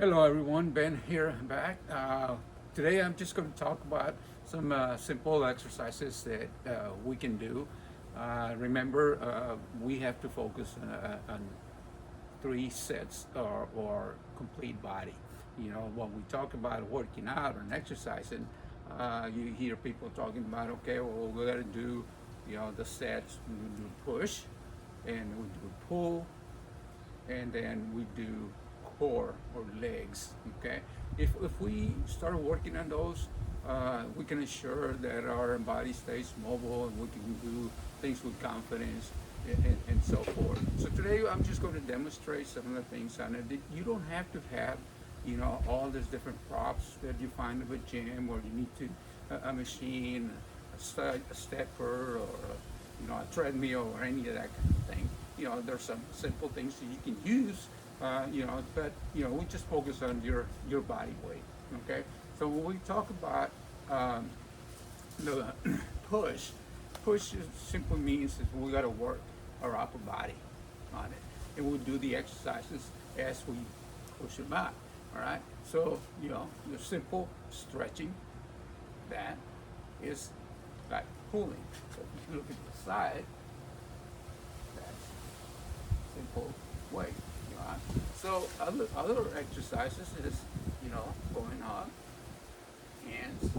Hello everyone, Ben here back. Today I'm just going to talk about some simple exercises that we can do. Remember, we have to focus on three sets or complete body. You know, when we talk about working out and exercising, you hear people talking about, okay, well, we got to do, the sets. We do push and we do pull and then we do core or legs. Okay, if we start working on those, we can ensure that our body stays mobile and we can do things with confidence and so forth. So today I'm just going to demonstrate some of the things on it. You don't have to have, all these different props that you find at a gym, or you need to a machine, a stepper, or a treadmill, or any of that kind of thing. There's some simple things that you can use, but we just focus on your body weight. Okay, so when we talk about the push, simply means that we got to work our upper body on it, and we'll do the exercises as we push them out. All right, so the simple stretching, that is like pulling. So if you look at the side, that's simple way. Right? So other exercises is going on, hands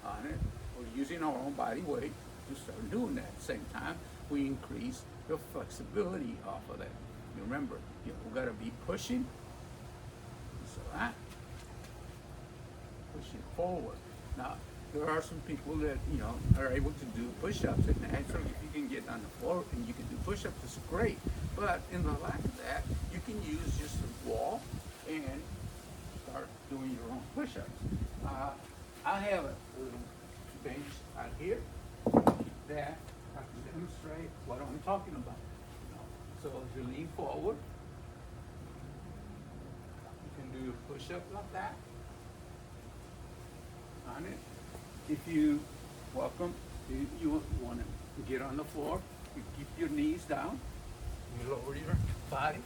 on it. We're using our own body weight to start doing that. At the same time, we increase the flexibility off of that. You remember, we got to be pushing, so that pushing forward. Now, there are some people that are able to do push-ups, and naturally, if you can get on the floor and you can do push-ups, it's great. But in the lack of that, you can use just a wall and start doing your own push-ups. I have a little bench out here that I can demonstrate what I'm talking about. So as you lean forward, you can do a push-up like that on it. If you welcome, you want to get on the floor, you keep your knees down, you lower your body,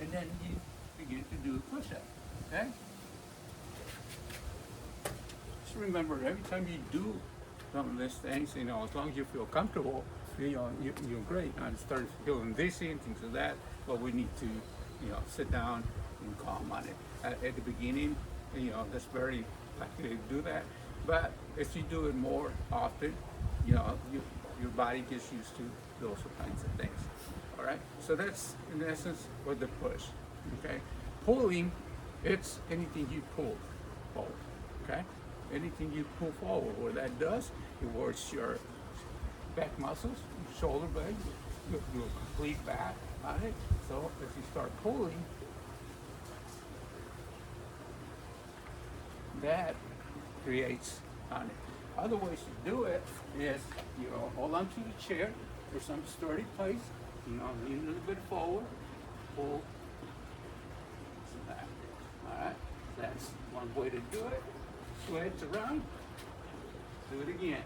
and then you begin to do a push-up. Okay? Just remember, every time you do some of these things, as long as you feel comfortable, you're great. I started feeling dizzy and things like that, but we need to, sit down and calm on it. At the beginning, that's very likely to do that. But if you do it more often, your body gets used to those kinds of things. All right. So that's in essence what the push. Okay. Pulling, it's anything you pull forward. Okay. Anything you pull forward. What that does, it works your back muscles, your shoulder blades, you do a complete back on it. So if you start pulling, that creates on it. Other ways to do it is, hold on to the chair or some sturdy place, lean a little bit forward, pull, so that. All right, that's one way to do it. Switch around, do it again.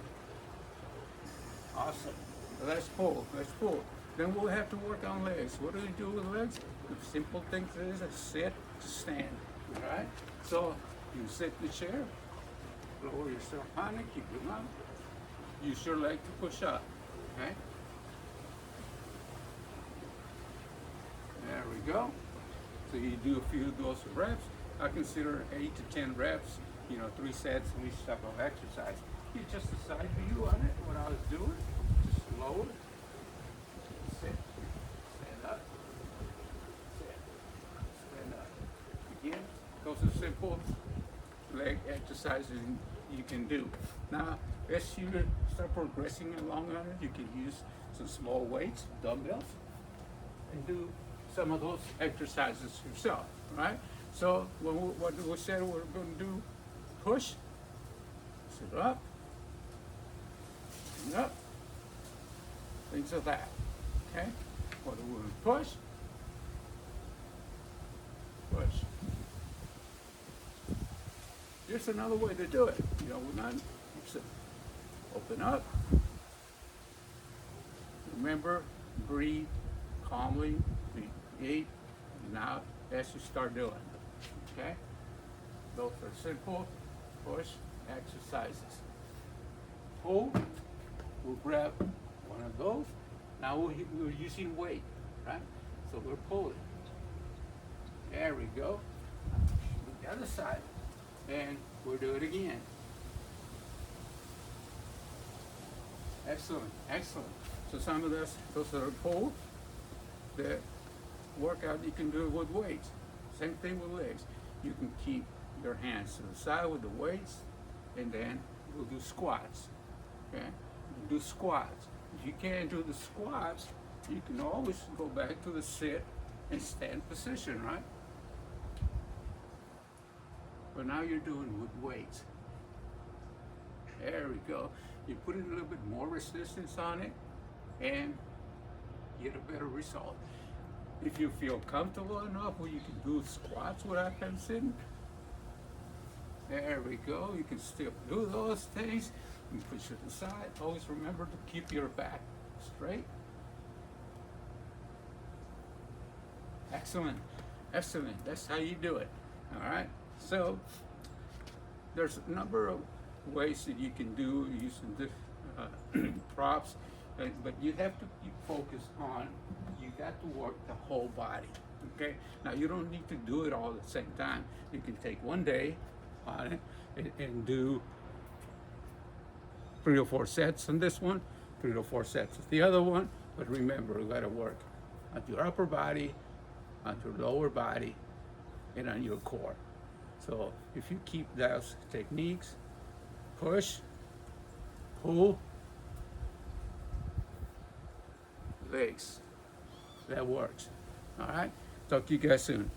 Awesome. So let's pull, Then we'll have to work on legs. What do we do with legs? The simple thing is a sit to stand. All right, so you sit in the chair, lower yourself on it, keep it up. Use your leg to push up. Okay? There we go. So you do a few of those reps. I consider 8 to 10 reps, 3 sets in each type of exercise. Get just a side view on it, what I was doing. Just lower, sit, stand up, sit, stand up. Again, those are simple leg exercises you can do. Now, as you start progressing along on it, you can use some small weights, dumbbells, and do some of those exercises yourself, right? So what we said we're going to do, push, sit up, and up, things like that, okay? What do we push, push. Here's another way to do it. We're not, open up. Remember, breathe calmly, breathe in and out as you start doing. Okay? Those are simple push exercises. Pull, we'll grab one of those. Now we're using weight, right? So we're pulling. There we go. The other side. And we'll do it again. Excellent, excellent. So some of those are pull, the workout you can do with weights. Same thing with legs. You can keep your hands to the side with the weights, and then we'll do squats. Okay? We'll do squats. If you can't do the squats, you can always go back to the sit and stand position, right? But now you're doing with weights. There we go. You put a little bit more resistance on it and get a better result. If you feel comfortable enough where you can do squats without them sitting, there we go. You can still do those things. You push it aside. Always remember to keep your back straight. Excellent, excellent. That's how you do it. All right. So there's a number of ways that you can do using the props, but you have to keep focused on, you got to work the whole body. Okay. Now you don't need to do it all at the same time. You can take one day on it and do 3 or 4 sets on this one, 3 or 4 sets of the other one. But remember, you got to work on your upper body, on your lower body, and on your core. So if you keep those techniques, push, pull, legs, that works. All right. Talk to you guys soon.